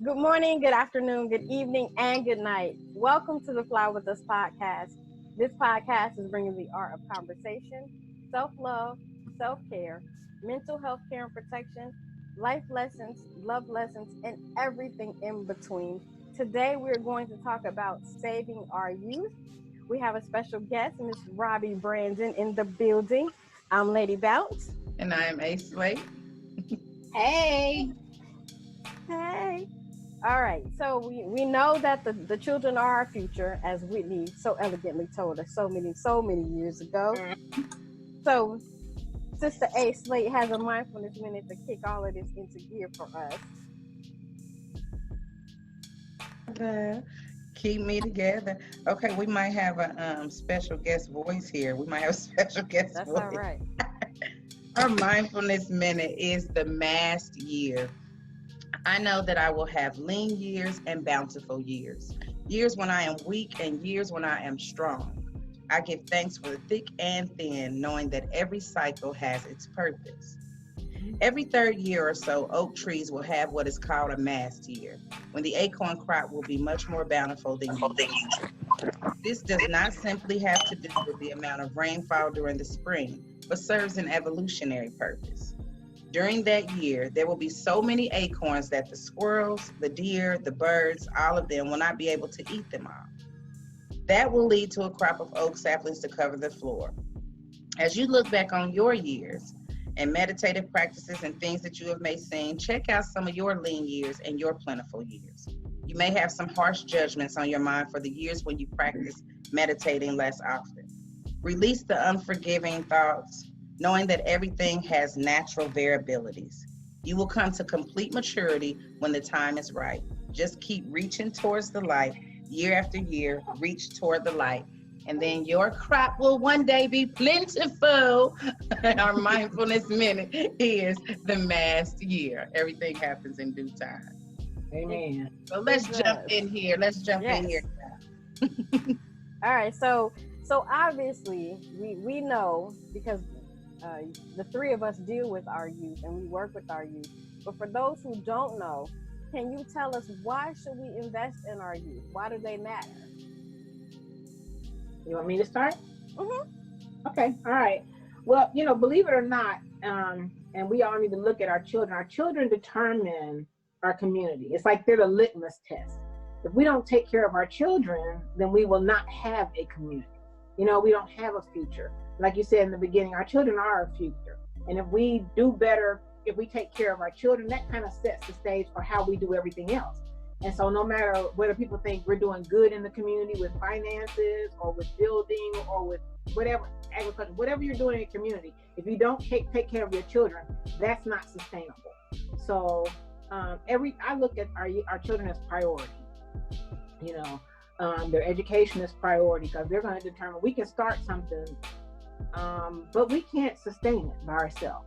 Good morning, good afternoon, good evening, and good night. Welcome to the Fly With Us podcast. This podcast is bringing the art of conversation, self-love, self-care, mental health care and protection, life lessons, love lessons, and everything in between. Today, we're going to talk about saving our youth. We have a special guest, Miss Robbie Brandon, in the building. I'm Lady Bounce. And I am Ace Slate. Hey. Hey. All right, so we know that the children are our future, as Whitney so elegantly told us so many years ago. So Sister A Slate has a mindfulness minute to kick all of this into gear for us. Keep me together. Okay, we might have a special guest voice here. We might have a special guest That's voice. All right. Our mindfulness minute is the Mast Year. I know that I will have lean years and bountiful years. Years when I am weak and years when I am strong. I give thanks for the thick and thin, knowing that every cycle has its purpose. Every third year or so, oak trees will have what is called a mast year, when the acorn crop will be much more bountiful than usual. This does not simply have to do with the amount of rainfall during the spring, but serves an evolutionary purpose. During that year, there will be so many acorns that the squirrels, the deer, the birds, all of them will not be able to eat them all. That will lead to a crop of oak saplings to cover the floor. As you look back on your years and meditative practices and things that you have made seen, check out some of your lean years and your plentiful years. You may have some harsh judgments on your mind for the years when you practice meditating less often. Release the unforgiving thoughts, knowing that everything has natural variabilities. You will come to complete maturity when the time is right. Just keep reaching towards the light. Year after year, reach toward the light, and then your crop will one day be plentiful. Our mindfulness minute is the Mast Year. Everything happens in due time. Amen. So let's jump in here. All right, so obviously we know, because the three of us deal with our youth and we work with our youth. But for those who don't know, can you tell us, why should we invest in our youth? Why do they matter? You want me to start? Mm-hmm. Okay. All right. Well, believe it or not, and we all need to look at our children. Our children determine our community. It's like they're the litmus test. If we don't take care of our children, then we will not have a community. We don't have a future. Like you said in the beginning, our children are our future. And if we do better, if we take care of our children, that kind of sets the stage for how we do everything else. And so no matter whether people think we're doing good in the community with finances or with building or with whatever, agriculture, whatever you're doing in the community, if you don't take care of your children, that's not sustainable. So I look at our children as priority. Their education is priority, because they're going to determine, we can start something, but we can't sustain it by ourselves.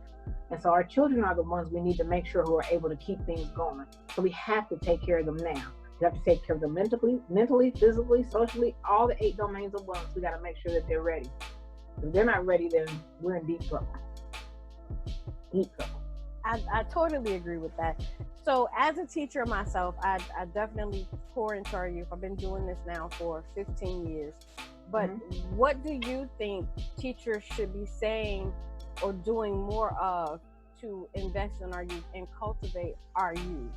And so our children are the ones we need to make sure who are able to keep things going. So we have to take care of them now. We have to take care of them mentally, physically, socially, all the 8 domains of wellness. We got to make sure that they're ready. If they're not ready, then we're in deep trouble. I totally agree with that. So as a teacher myself, I definitely pour into our youth. I've been doing this now for 15 years. But what do you think teachers should be saying or doing more of to invest in our youth and cultivate our youth,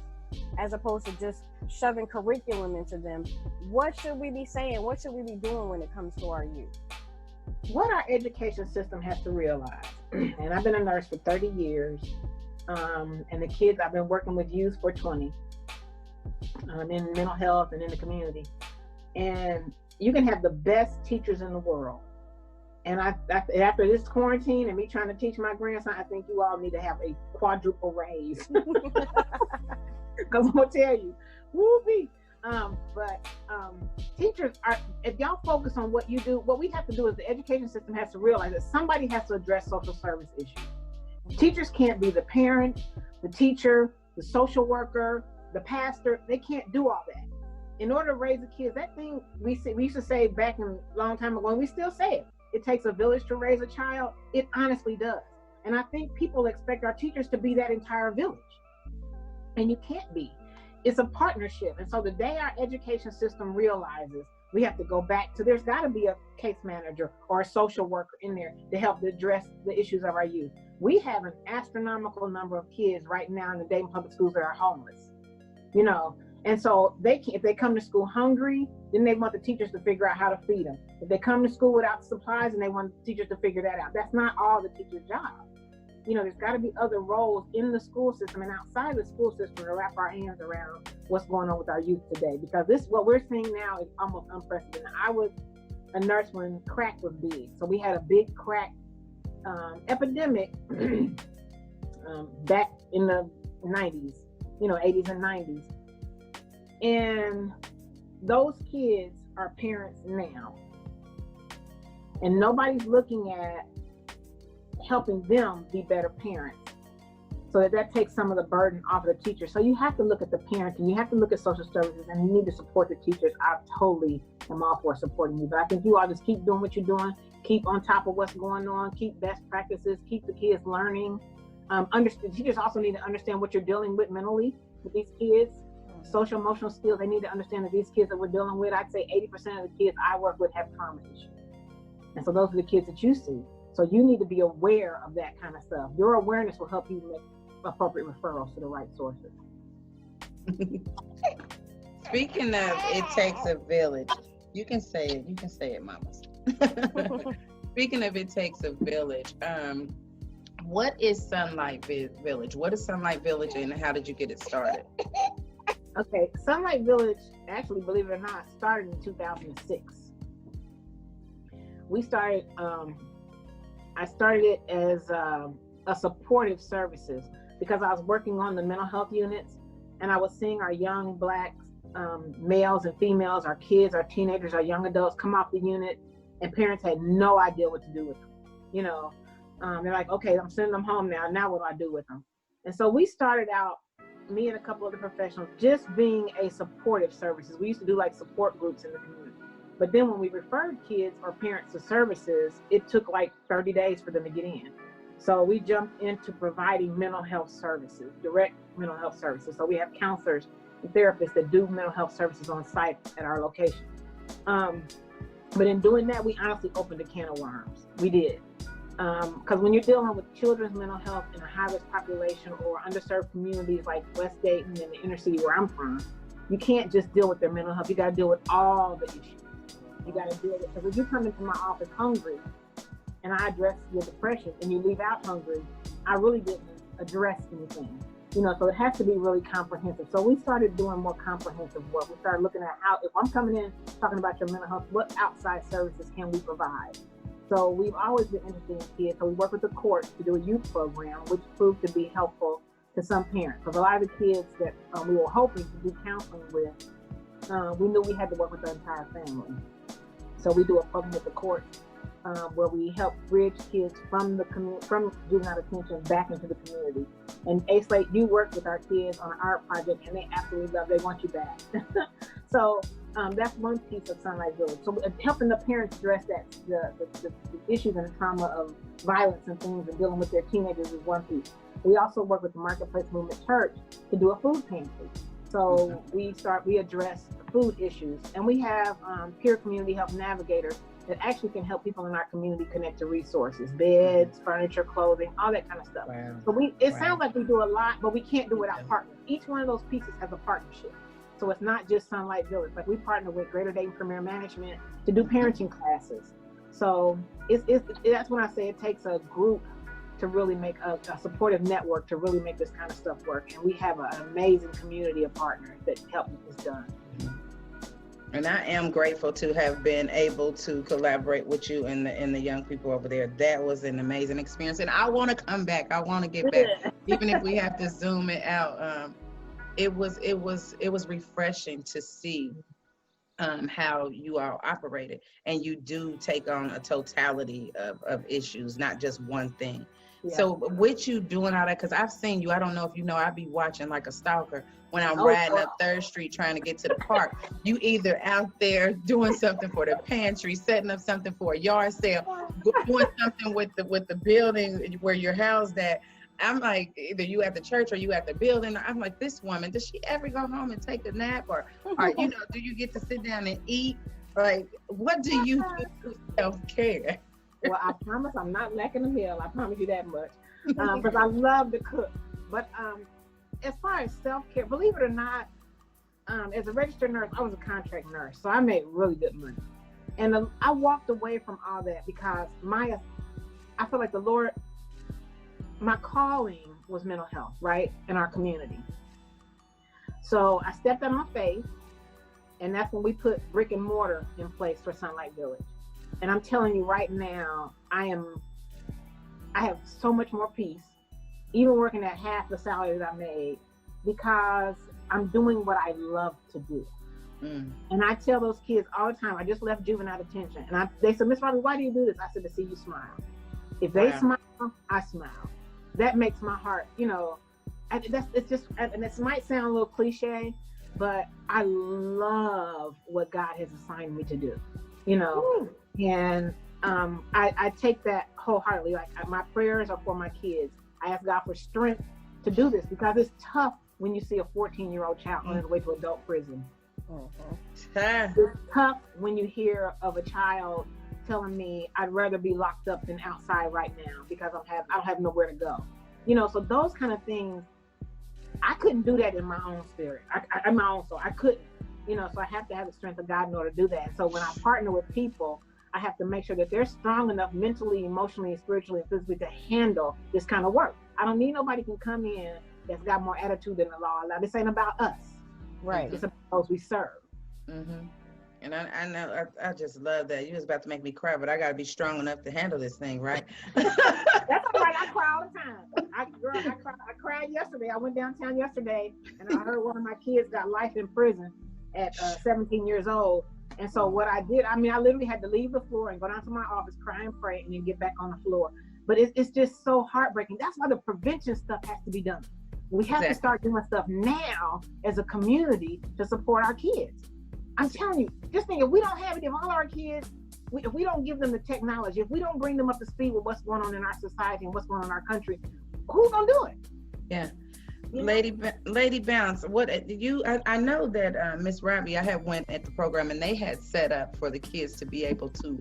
as opposed to just shoving curriculum into them? What should we be saying? What should we be doing when it comes to our youth? What our education system has to realize, and I've been a nurse for 30 years, and the kids, I've been working with youth for 20, in mental health and in the community. And you can have the best teachers in the world. And after this quarantine and me trying to teach my grandson, I think you all need to have a quadruple raise. Because I'm going to tell you, whoopee. But teachers are, if y'all focus on what you do, what we have to do is the education system has to realize that somebody has to address social service issues. Teachers can't be the parent, the teacher, the social worker, the pastor. They can't do all that. In order to raise the kids, that thing we used to say back in a long time ago, and we still say it. It takes a village to raise a child. It honestly does. And I think people expect our teachers to be that entire village. And you can't be. it's a partnership. And so the day our education system realizes we have to go back to, there's got to be a case manager or a social worker in there to help address the issues of our youth. We have an astronomical number of kids right now in the Dayton Public Schools that are homeless, you know, and so if they come to school hungry, then they want the teachers to figure out how to feed them. If they come to school without supplies, and they want the teachers to figure that out. That's not all the teacher's job. You know, there's got to be other roles in the school system and outside the school system to wrap our hands around what's going on with our youth today. Because what we're seeing now is almost unprecedented. I was a nurse when crack was big. So we had a big crack epidemic back in the 90s, you know, 80s and 90s. And those kids are parents now. And nobody's looking at helping them be better parents. So that takes some of the burden off of the teacher. So you have to look at the parents, and you have to look at social services, and you need to support the teachers. I totally am all for supporting you. But I think you all just keep doing what you're doing, keep on top of what's going on, keep best practices, keep the kids learning. Teachers also need to understand what you're dealing with mentally with these kids. Social emotional skills, they need to understand that these kids that we're dealing with, I'd say 80% of the kids I work with have trauma issues. And so those are the kids that you see. So you need to be aware of that kind of stuff. Your awareness will help you make appropriate referrals to the right sources. Speaking of it takes a village, you can say it, mamas. Speaking of it takes a village, what is Sunlight Village? What is Sunlight Village, and how did you get it started? Okay, Sunlight Village, actually, believe it or not, started in 2006. We started, I started it as a supportive services because I was working on the mental health units, and I was seeing our young Black males and females, our kids, our teenagers, our young adults come off the unit, and parents had no idea what to do with them. You know, they're like, okay, I'm sending them home now. Now what do I do with them? And so we started out, me and a couple other professionals, just being a supportive services. We used to do like support groups in the community. But then when we referred kids or parents to services, it took like 30 days for them to get in. So we jumped into providing mental health services, direct mental health services. So we have counselors and therapists that do mental health services on site at our location. But in doing that, we honestly opened a can of worms. We did. Because when you're dealing with children's mental health in a high-risk population or underserved communities like West Dayton and the inner city where I'm from, you can't just deal with their mental health. You got to deal with all the issues. You got to deal with, because if you come into my office hungry and I address your depression and you leave out hungry, I really didn't address anything. You know, so it has to be really comprehensive. So we started doing more comprehensive work. We started looking at how, if I'm coming in talking about your mental health, what outside services can we provide? So we've always been interested in kids. So we work with the courts to do a youth program, which proved to be helpful to some parents. Because a lot of the kids that we were hoping to do counseling with, we knew we had to work with the entire family. So we do a program with the courts where we help bridge kids from from juvenile detention back into the community. And A-Slate, you work with our kids on an art project, and they absolutely love. They want you back. So that's one piece of Sunlight Village. So helping the parents address that the issues and the trauma of violence and things and dealing with their teenagers is one piece. We also work with the Marketplace Movement Church to do a food pantry. So we address food issues, and we have peer community health navigators that actually can help people in our community connect to resources, beds, furniture, clothing, all that kind of stuff. Wow. So it sounds like we do a lot, but we can't do it without partners. Each one of those pieces has a partnership. So it's not just Sunlight Village. Like we partner with Greater Dayton Premier Management to do parenting classes. So that's when I say it takes a group to really make a supportive network to really make this kind of stuff work. And we have an amazing community of partners that help get this done. And I am grateful to have been able to collaborate with you and the young people over there. That was an amazing experience. And I want to come back. I want to get back, even if we have to zoom it out. It was refreshing to see how you all operated, and you do take on a totality of issues, not just one thing. Yeah. So with you doing all that, because I've seen you, I don't know if you know, I be watching like a stalker when I'm riding up 3rd Street trying to get to the park. You either out there doing something for the pantry, setting up something for a yard sale, doing something with the building where you're housed at. I'm like, either you at the church or you at the building. I'm like, this woman, does she ever go home and take a nap, or do you get to sit down and eat? Like, what do you do for self-care? Well, I promise I'm not lacking a meal. I promise you that much. Because I love to cook. But as far as self-care, believe it or not, as a registered nurse, I was a contract nurse, so I made really good money. And I walked away from all that because I feel like the Lord, my calling was mental health, right, in our community. So I stepped out on faith, and that's when we put brick and mortar in place for Sunlight Village. And I'm telling you right now, I have so much more peace, even working at half the salary that I made, because I'm doing what I love to do. And I tell those kids all the time, I just left juvenile detention, and they said, Miss Robbie, why do you do this? I said, to see you smile. If they smile, I smile. That makes my heart, and this might sound a little cliche, but I love what God has assigned me to do, and I take that wholeheartedly. Like, my prayers are for my kids. I ask God for strength to do this, because it's tough when you see a 14-year-old child on his way to adult prison. It's tough when you hear of a child telling me, I'd rather be locked up than outside right now because I don't have nowhere to go. So those kind of things, I couldn't do that in my own spirit. In my own soul, I couldn't. So I have to have the strength of God in order to do that. So when I partner with people, I have to make sure that they're strong enough mentally, emotionally, spiritually, and physically to handle this kind of work. I don't need nobody can come in that's got more attitude than the law. This ain't about us. Right. It's about those we serve. Mm-hmm. And I know, I just love that. You was about to make me cry, but I got to be strong enough to handle this thing, right? That's all right. I cry all the time. I cried yesterday. I went downtown yesterday, and I heard one of my kids got life in prison at 17 years old. And so what I did, I literally had to leave the floor and go down to my office, cry and pray, and then get back on the floor. But it's just so heartbreaking. That's why the prevention stuff has to be done. We have to start doing stuff now as a community to support our kids. I'm telling you, just think, if we don't have it, if all our kids, if we don't give them the technology, if we don't bring them up to speed with what's going on in our society and what's going on in our country, who's gonna do it? Yeah. Lady Bounce, I know that Miss Robbie, I had went at the program, and they had set up for the kids to be able to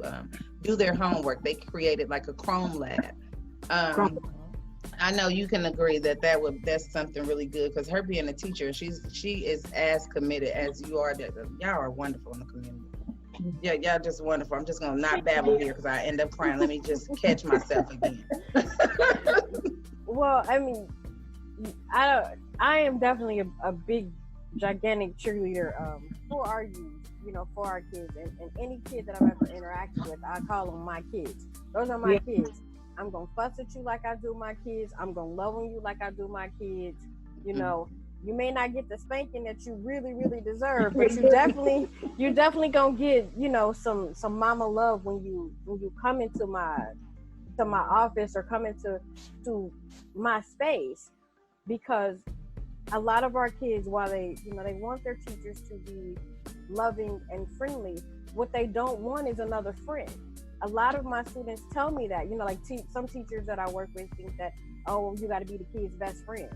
do their homework. They created like a Chrome lab. I know you can agree that's something really good, because her being a teacher, she is as committed as you are. Y'all are wonderful in the community. Yeah, y'all just wonderful. I'm just gonna not babble here because I end up crying. Let me just catch myself again. Well, I am definitely a big, gigantic cheerleader for our youth, for our kids, and any kid that I've ever interacted with, I call them my kids. Those are my kids. I'm gonna fuss at you like I do my kids. I'm gonna love on you like I do my kids. You may not get the spanking that you really, really deserve, but you're definitely gonna get, some mama love when you come into my office or come into my space, because a lot of our kids, while they want their teachers to be loving and friendly, what they don't want is another friend. A lot of my students tell me that, some teachers that I work with think that, oh, you got to be the kid's best friend.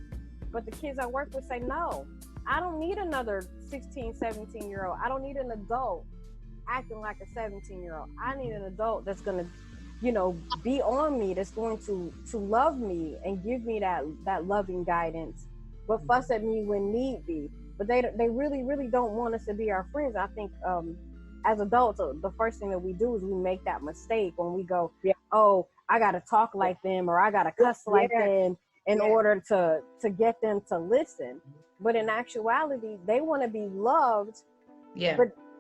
But the kids I work with say, no, I don't need another 16, 17-year-old. I don't need an adult acting like a 17-year-old. I need an adult that's going to, be on me, that's going to love me and give me that loving guidance, but fuss at me when need be. But they really, really don't want us to be our friends. I think, as adults, the first thing that we do is we make that mistake when we go, oh, I got to talk like them, or I got to cuss like them in order to get them to listen. But in actuality, they want to be loved,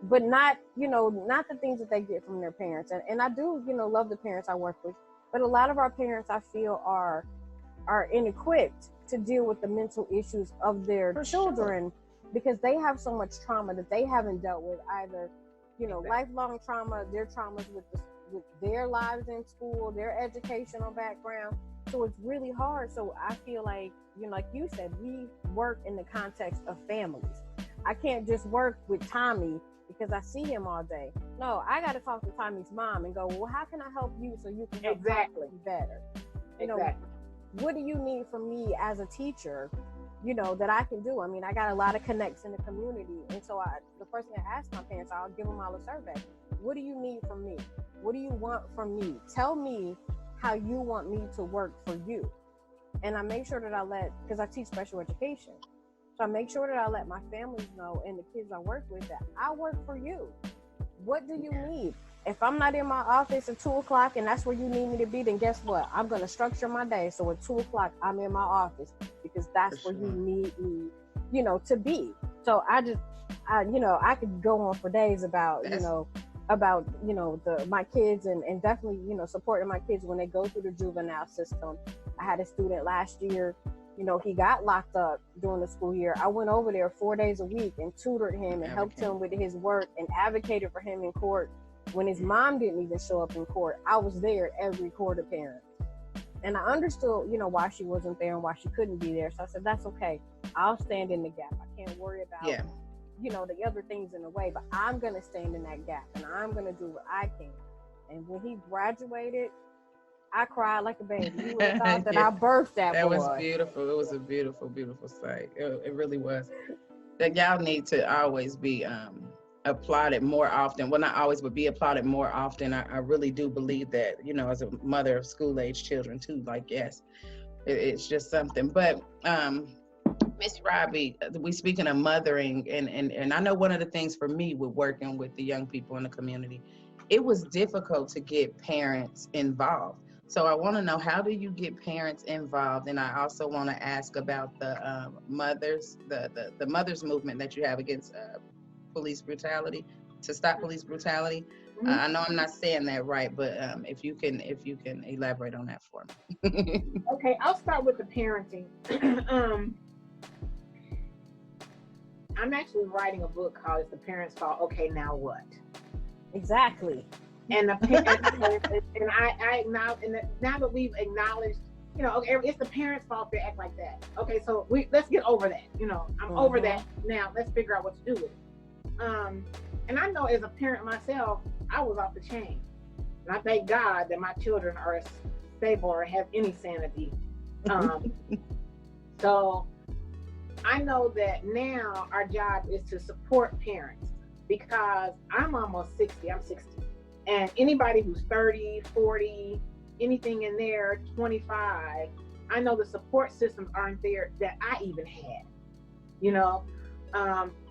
but not, not the things that they get from their parents. And I do, love the parents I work with, but a lot of our parents, I feel, are inequipped to deal with the mental issues of their children, because they have so much trauma that they haven't dealt with, either lifelong trauma, their traumas with their lives in school, their educational background. So it's really hard. So I feel like, like you said, we work in the context of families. I can't just work with Tommy because I see him all day. No, I got to talk to Tommy's mom and go, well, how can I help you so you can help Tommy be better? what do you need from me as a teacher, that I can do? I mean, I got a lot of connects in the community. And so the first thing I ask my parents, I'll give them all a survey. What do you need from me? What do you want from me? Tell me how you want me to work for you. And I make sure that because I teach special education. So I make sure that I let my families know and the kids I work with that I work for you. What do you need? If I'm not in my office at 2:00 and that's where you need me to be, then guess what? I'm going to structure my day. So at 2:00, I'm in my office because that's where you need me, to be. So I could go on for days about, my kids and definitely, supporting my kids when they go through the juvenile system. I had a student last year, he got locked up during the school year. I went over there 4 days a week and tutored him and helped him with his work and advocated for him in court. When his mom didn't even show up in court, I was there every court appearance. And I understood, why she wasn't there and why she couldn't be there. So I said, that's okay. I'll stand in the gap. I can't worry about, the other things in the way, but I'm going to stand in that gap and I'm going to do what I can. And when he graduated, I cried like a baby. You would have thought that I birthed that boy. That was beautiful. It was a beautiful, beautiful sight. It really was. That y'all need to always be applauded more often. Well, not always, but be applauded more often. I really do believe that, as a mother of school-age children too, like, yes, it's just something. But Miss Robbie, we speaking of mothering, and I know one of the things for me with working with the young people in the community, it was difficult to get parents involved. So I want to know, how do you get parents involved? And I also want to ask about the mothers, the mothers movement that you have against police brutality, to stop police brutality. Mm-hmm. I know I'm not saying that right, but if you can elaborate on that for me. Okay, I'll start with the parenting. I'm actually writing a book called "It's the Parents' Fault." Okay, now what? Exactly. And the parents, and I acknowledge, and now that we've acknowledged, okay, it's the parents' fault they act like that. Okay, so let's get over that. I'm over that now. Let's figure out what to do with it. And I know as a parent myself, I was off the chain. And I thank God that my children are stable or have any sanity. So I know that now our job is to support parents, because I'm almost 60. I'm 60. And anybody who's 30, 40, anything in there, 25, I know the support systems aren't there that I even had,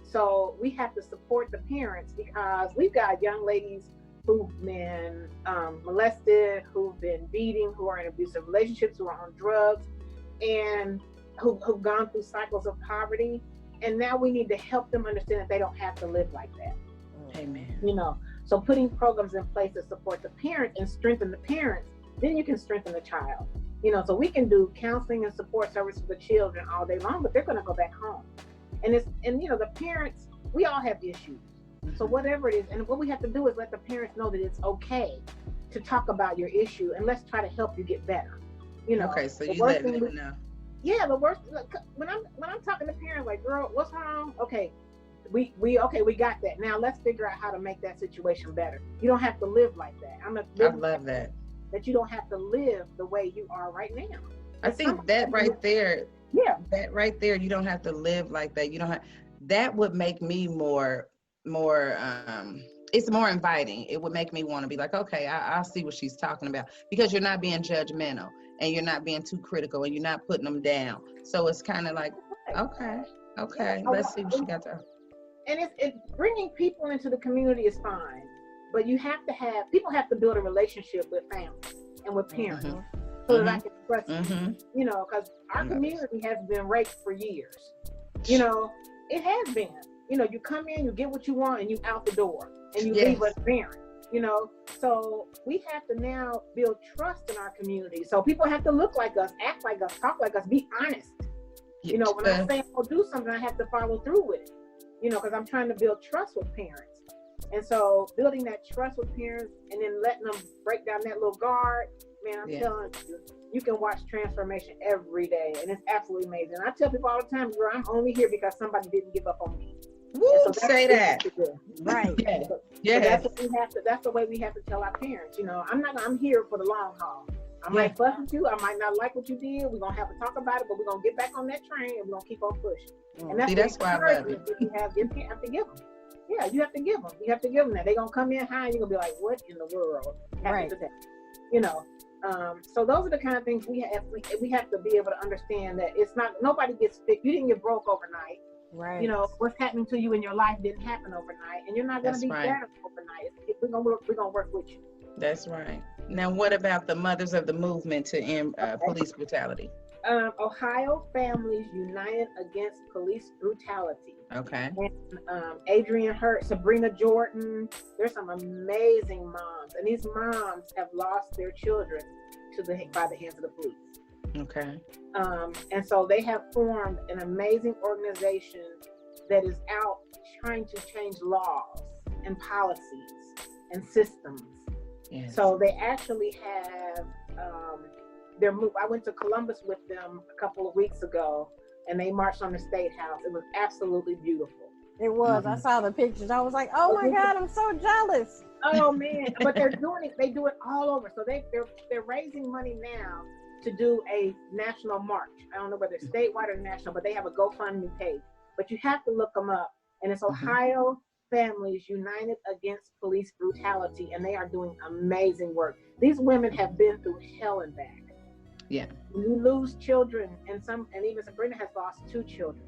So we have to support the parents, because we've got young ladies who've been molested, who've been beating, who are in abusive relationships, who are on drugs, and who've gone through cycles of poverty. And now we need to help them understand that they don't have to live like that. Amen. So putting programs in place to support the parents and strengthen the parents, then you can strengthen the child. So we can do counseling and support services for the children all day long, but they're going to go back home. And the parents, we all have issues. So whatever it is, and what we have to do is let the parents know that it's okay to talk about your issue, and let's try to help you get better. Okay, so you let them know. Yeah, the worst, when I'm talking to parents, like, girl, what's wrong? Okay, we got that. Now let's figure out how to make that situation better. You don't have to live like that. I love that. That you don't have to live the way you are right now. I think that right there. Yeah. That right there, you don't have to live like that. You don't have. That would make me more. It's more inviting. It would make me want to be like, okay, I'll see what she's talking about, because you're not being judgmental and you're not being too critical and you're not putting them down. So it's kind of like, okay, let's see what she got to. And it's bringing people into the community is fine, but people have to build a relationship with families and with parents, so that I can trust them. Because our community has been raped for years. It has been. You come in, you get what you want, and you out the door, and you leave us barren. So we have to now build trust in our community. So people have to look like us, act like us, talk like us, be honest. When I say I'll do something, I have to follow through with it. Because I'm trying to build trust with parents. And so building that trust with parents and then letting them break down that little guard, man, I'm telling you, you can watch transformation every day. And it's absolutely amazing. I tell people all the time, girl, I'm only here because somebody didn't give up on me. Woo, so say that. Right. So that's what we have to, that's the way we have to tell our parents, I'm here for the long haul. I might fuss with you. I might not like what you did. We're gonna have to talk about it, but we're gonna get back on that train and we're gonna keep on pushing. And that's why I love it. That you have to give them. Yeah, you have to give them. You have to give them that. They're gonna come in high and you're gonna be like, what in the world happened to that? You know. So those are the kind of things we have to be able to understand that it's not, nobody gets fixed. You didn't get broke overnight. Right. You know, what's happening to you in your life didn't happen overnight, and you're not going to be better overnight. We're gonna work with you. That's right. Now, what about the mothers of the movement to end police brutality? Ohio Families United Against Police Brutality. Okay. And Adrian Hurt, Sabrina Jordan. There's some amazing moms, and these moms have lost their children by the hands of the police. Okay. And so they have formed an amazing organization that is out trying to change laws and policies and systems. Yes. So they actually have their move. I went to Columbus with them a couple of weeks ago, and they marched on the State House. It was absolutely beautiful. It was. I saw the pictures. I was like, oh my God, I'm so jealous. Oh man! But they're doing it. They do it all over. So they're raising money now to do a national march. I don't know whether it's statewide or national, but they have a GoFundMe page. But you have to look them up, and it's Ohio Families United Against Police Brutality, and they are doing amazing work. These women have been through hell and back. Yeah. When you lose children, and even Sabrina has lost 2 children.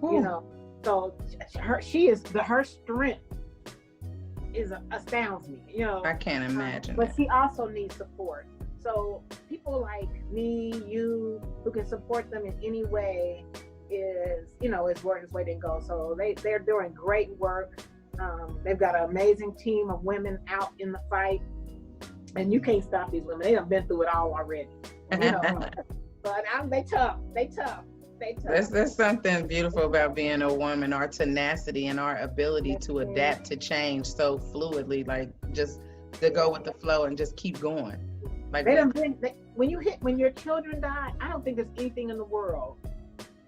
Ooh. You know, so her strength astounds me. You know, I can't imagine. But she also needs support. So people like me, you, who can support them in any way is worth its weight in gold. So they're doing great work. They've got an amazing team of women out in the fight, and you can't stop these women. They have been through it all already. You know, but they tough. There's something beautiful about being a woman, our tenacity and our ability to adapt to change so fluidly, like just to go with the flow and just keep going. Like when your children die, I don't think there's anything in the world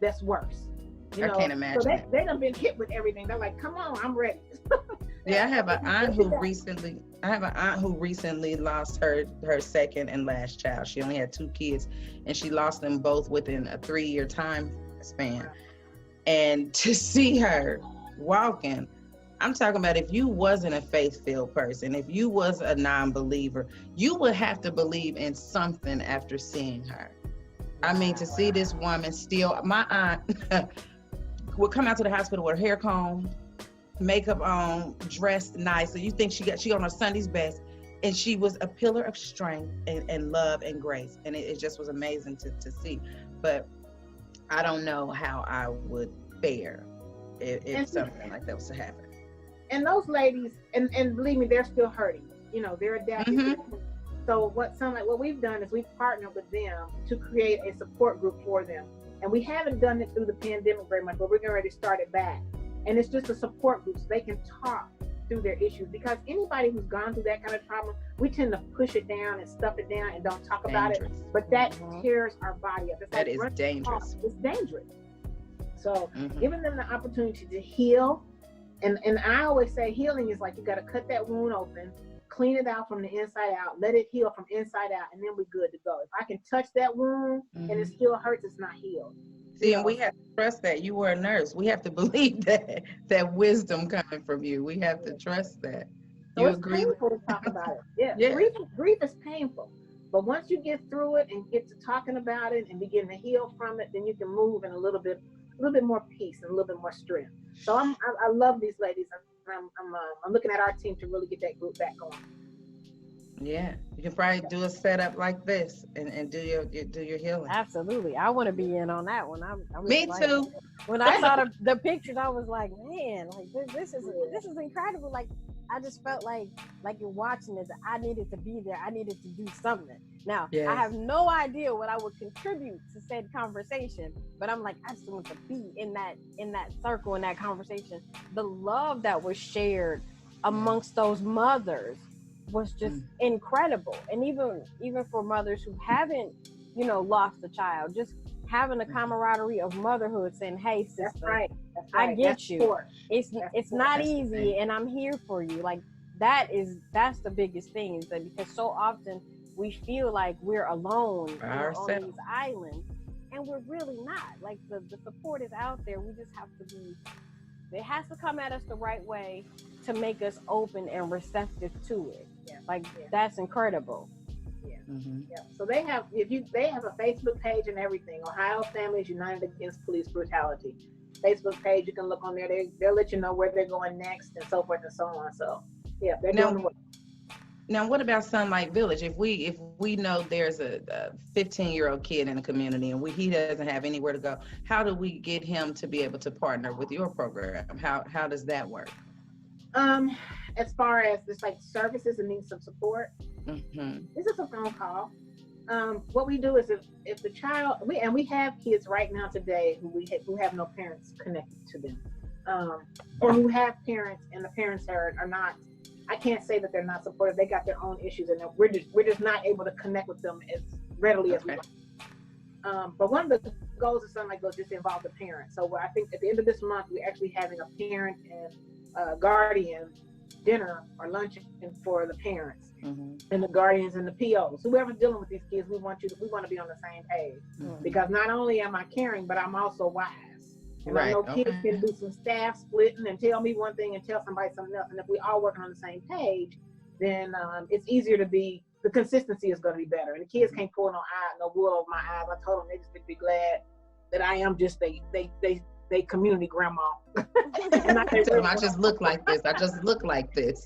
that's worse. I can't imagine. So they done been hit with everything. They're like, come on, I'm ready. Yeah, I have an aunt who recently lost her second and last child. She only had 2 kids, and she lost them both within a 3-year time span. And to see her walking, I'm talking about, if you wasn't a faith-filled person, if you was a non-believer, you would have to believe in something after seeing her. I mean, to see this woman still, my aunt would come out to the hospital with her hair combed, makeup on, dressed nice. So you think she on her Sunday's best, and she was a pillar of strength and love and grace. And it just was amazing to see. But I don't know how I would fare if something like that was to happen. And those ladies, and believe me, they're still hurting. You know, they're adapting. So what we've done is we've partnered with them to create a support group for them. And we haven't done it through the pandemic very much, but we're getting ready to start it back. And it's just a support group so they can talk through their issues. Because anybody who's gone through that kind of trauma, we tend to push it down and stuff it down and don't talk about it. But that tears our body up. That is dangerous. It's dangerous. So giving them the opportunity to heal. And I always say healing is like, you got to cut that wound open, clean it out from the inside out, let it heal from inside out, and then we're good to go. If I can touch that wound and it still hurts, it's not healed. See, and we have to trust that. You were a nurse. We have to believe that wisdom coming from you. We have to trust that. So it's painful to talk about it. Yeah. Grief is painful. But once you get through it and get to talking about it and begin to heal from it, then you can move in a little bit more peace and a little bit more strength. So I love these ladies. I'm looking at our team to really get that group back going. Yeah, you can probably do a setup like this and do your healing. Absolutely, I want to be in on that one. Me too. When I saw the pictures, I was like, man, like this is incredible. Like I just felt like you're watching this. I needed to be there. I needed to do something. Now I have no idea what I would contribute to said conversation, but I'm like, I just want to be in that circle, in that conversation. The love that was shared amongst those mothers was just incredible. And even for mothers who haven't, lost a child, just having a camaraderie of motherhood, saying, hey sister, that's right. I get you. It's not easy, and I'm here for you. Like that's the biggest thing, is that because so often we feel like we're alone, on these islands, and we're really not. Like the support is out there. We just have to be. It has to come at us the right way to make us open and receptive to it. That's incredible. Yeah. So they have a Facebook page and everything. Ohio Families United Against Police Brutality. Facebook page, you can look on there. They'll let you know where they're going next and so forth and so on. So yeah, they're doing the work. Now, what about Sunlight Village? If we know there's a 15-year-old kid in the community and he doesn't have anywhere to go, how do we get him to be able to partner with your program? How does that work? As far as just like services and needs some support, this is a phone call. What we do is if the child, we have kids right now today who have no parents connected to them, or who have parents and the parents are not. I can't say that they're not supportive. They got their own issues, and we're just not able to connect with them as readily as we like. But one of the goals of something like this just involves the parent. So I think at the end of this month, we're actually having a parent and guardian dinner or luncheon for the parents and the guardians and the POs. Whoever's dealing with these kids, we want to be on the same page because not only am I caring, but I'm also wise. And I know kids can do some staff splitting and tell me one thing and tell somebody something else. And if we all working on the same page, then it's easier to be. The consistency is going to be better. And the kids can't pull no wool over my eyes. I told them they just need to be glad that I am just they community grandma. And I just look like this. I just look like this.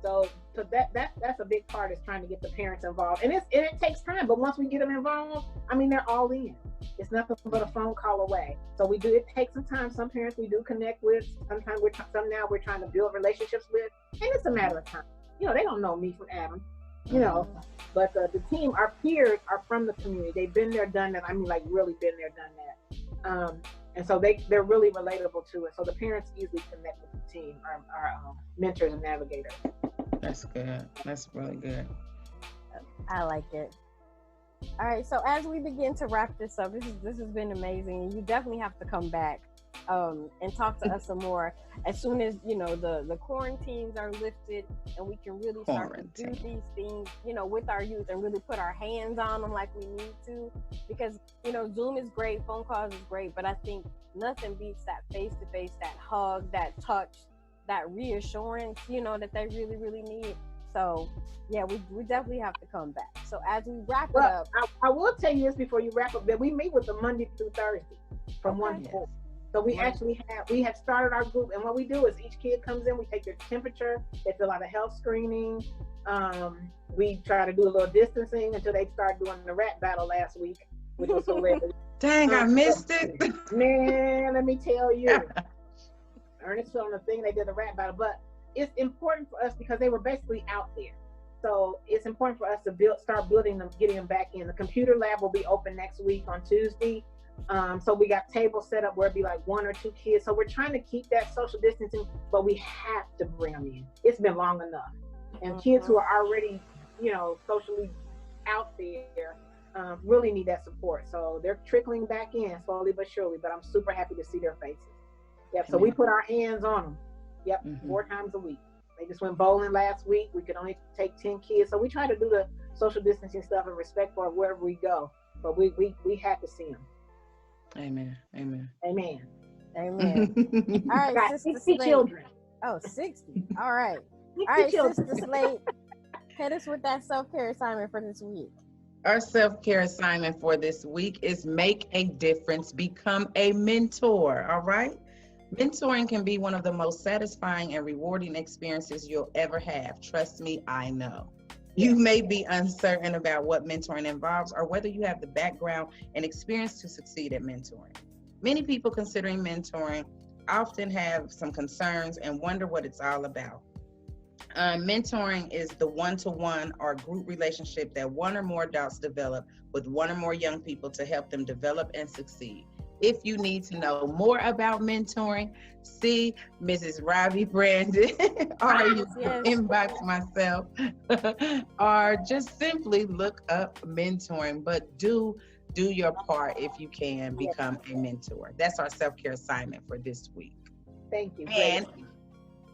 So that's a big part, is trying to get the parents involved, and it takes time. But once we get them involved, I mean, they're all in. It's nothing but a phone call away. So it takes some time. Some parents we do connect with. Sometimes we're trying to build relationships with, and it's a matter of time. They don't know me from Adam. But the team, our peers are from the community. They've been there, done that. I mean, like really been there, done that. And so they're really relatable to it. So the parents easily connect with the team, our mentors and navigators. That's good. That's really good. I like it. All right. So as we begin to wrap this up, this has been amazing. You definitely have to come back and talk to us some more as soon as the quarantines are lifted and we can really start to do these things with our youth and really put our hands on them like we need to, because Zoom is great, phone calls is great, but I think nothing beats that face-to-face, that hug, that touch, that reassurance that they really, really need. So yeah, we definitely have to come back. So as we wrap it up, I will tell you this before you wrap up, that we meet with them Monday through Thursday from 1 to 4. So we have started our group, and what we do is each kid comes in, we take their temperature, they fill out a health screening. We try to do a little distancing until they start doing the rap battle last week, which was hilarious. Dang, I missed it. Man, let me tell you. Ernest filmed the thing, they did a rap battle, but it's important for us because they were basically out there. So it's important for us to start building them, getting them back in. The computer lab will be open next week on Tuesday. So we got tables set up where it'd be like 1 or 2 kids. So we're trying to keep that social distancing, but we have to bring them in. It's been long enough. And kids who are already, socially out there really need that support. So they're trickling back in slowly but surely, but I'm super happy to see their faces. Yep. So we put our hands on them. Yep. 4 times a week. They just went bowling last week. We could only take 10 kids. So we try to do the social distancing stuff and respect for wherever we go. But we have to see them. Amen. Amen. Amen. Amen. All right, got 60 children. Oh, 60. All right. All right, Sister Slate, hit us with that self-care assignment for this week. Our self-care assignment for this week is make a difference, become a mentor, all right? Mentoring can be one of the most satisfying and rewarding experiences you'll ever have. Trust me, I know. You may be uncertain about what mentoring involves or whether you have the background and experience to succeed at mentoring. Many people considering mentoring often have some concerns and wonder what it's all about. Mentoring is the one-to-one or group relationship that one or more adults develop with one or more young people to help them develop and succeed. If you need to know more about mentoring, see Mrs. Robbie Brandon, or you can inbox myself, or just simply look up mentoring. But do your part if you can become a mentor. That's our self-care assignment for this week. Thank you.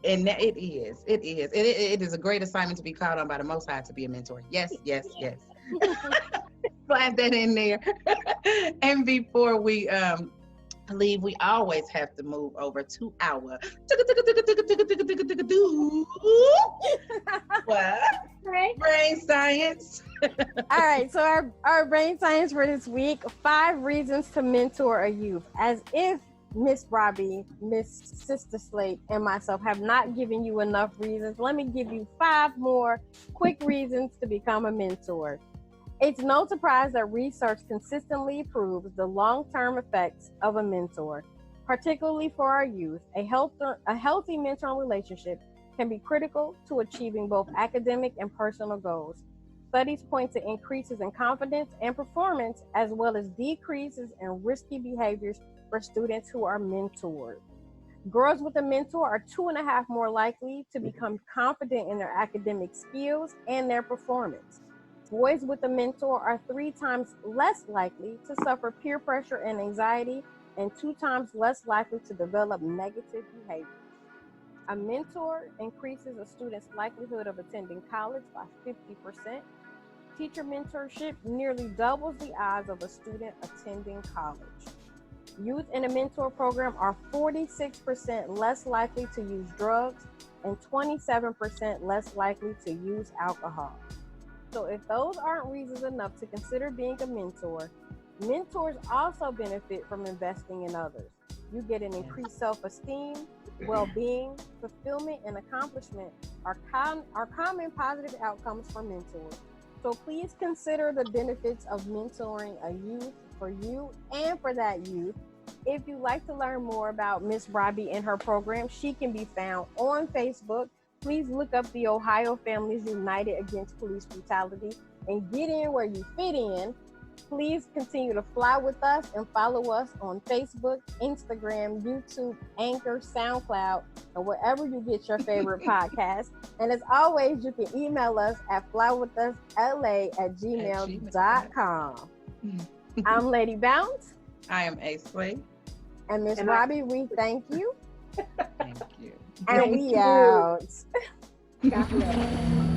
And it is. It is a great assignment to be called on by the Most High to be a mentor. Yes, yes, yes. Slide that in there. And before we leave, we always have to move over to our what? Brain science. All right, so our brain science for this week: 5 reasons to mentor a youth. As if Miss Robbie, Miss Sister Slate, and myself have not given you enough reasons, let me give you 5 more quick reasons to become a mentor. It's no surprise that research consistently proves the long-term effects of a mentor, particularly for our youth. A healthy mentoring relationship can be critical to achieving both academic and personal goals. Studies point to increases in confidence and performance, as well as decreases in risky behaviors for students who are mentored. Girls with a mentor are 2.5 more likely to become confident in their academic skills and their performance. Boys with a mentor are 3 times less likely to suffer peer pressure and anxiety, and 2 times less likely to develop negative behaviors. A mentor increases a student's likelihood of attending college by 50%. Teacher mentorship nearly doubles the odds of a student attending college. Youth in a mentor program are 46% less likely to use drugs and 27% less likely to use alcohol. So if those aren't reasons enough to consider being a mentor, mentors also benefit from investing in others. You get an increased self-esteem, well-being, fulfillment, and accomplishment are common positive outcomes for mentors. So please consider the benefits of mentoring a youth for you and for that youth. If you'd like to learn more about Miss Robbie and her program, she can be found on Facebook. Please look up the Ohio Families United Against Police Brutality and get in where you fit in. Please continue to fly with us and follow us on Facebook, Instagram, YouTube, Anchor, SoundCloud, and wherever you get your favorite podcast. And as always, you can email us at flywithusla@gmail.com. I'm Lady Bounce. I am A Slate. And Miss Robbie, we thank you. Thank you. And we out. God bless.